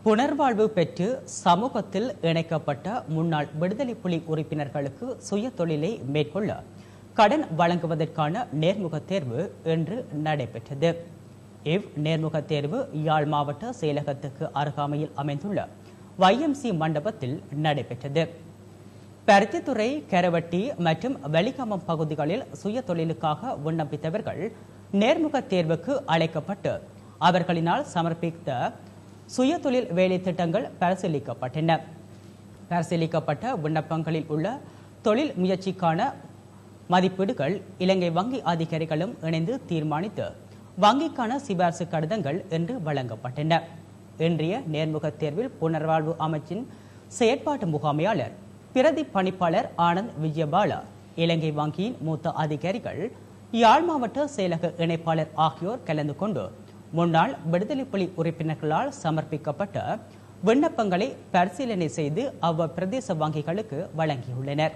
புனர்வாழ்வு பெற்று சமூகத்தில் இணைக்கப்பட்ட முன்னாள் விடுதலை புலி உறுப்பினர்களுக்கு சுய தொழிலை மேற்கொள்ள கடன் வழங்குவதற்கான நேர்முக தேர்வு இன்று நடைபெற்றது. நேர்முக தேர்வு யாழ் மாவட்ட செயலகத்துக்கு அருகாமையில் அமைந்துள்ள YMC மண்டபத்தில் நடைபெற்றது. பருத்தித்துறை, கரவட்டி மற்றும் வெளிக்கமம் பகுதிகளில் சுய தொழிலுக்காக விண்ணப்பித்தவர்கள் நேர்முக தேர்வுக்கு அழைக்கப்பட்டு அவர்களினால் சமர்ப்பித்த சுய தொழில் வேலை திட்டங்கள் பரிசீலிக்கப்பட்டன. பரிசீலிக்கப்பட்ட விண்ணப்பங்களில் உள்ள தொழில் முயற்சிக்கான மதிப்பீடுகள் இலங்கை வங்கி அதிகாரிகளும் இணைந்து தீர்மானித்து வங்கிக்கான சிபார்சு கடிதங்கள் இன்று வழங்கப்பட்டன. இன்றைய நேர்முக தேர்வில் புனர்வாழ்வு அமைச்சின் செயற்பாட்டு முகாமையாளர், பிரதி பணிப்பாளர் ஆனந்த் விஜயபாலா, இலங்கை வங்கியின் மூத்த அதிகாரிகள், யாழ் மாவட்ட செயலக இணைப்பாளர் ஆகியோர் கலந்து கொண்டு முன்னாள் விடுதலை புலி உறுப்பினர்களால் சமர்ப்பிக்கப்பட்ட விண்ணப்பங்களை பரிசீலனை செய்து பிரதேச வங்கிகளுக்கு வழங்கியுள்ளனர்.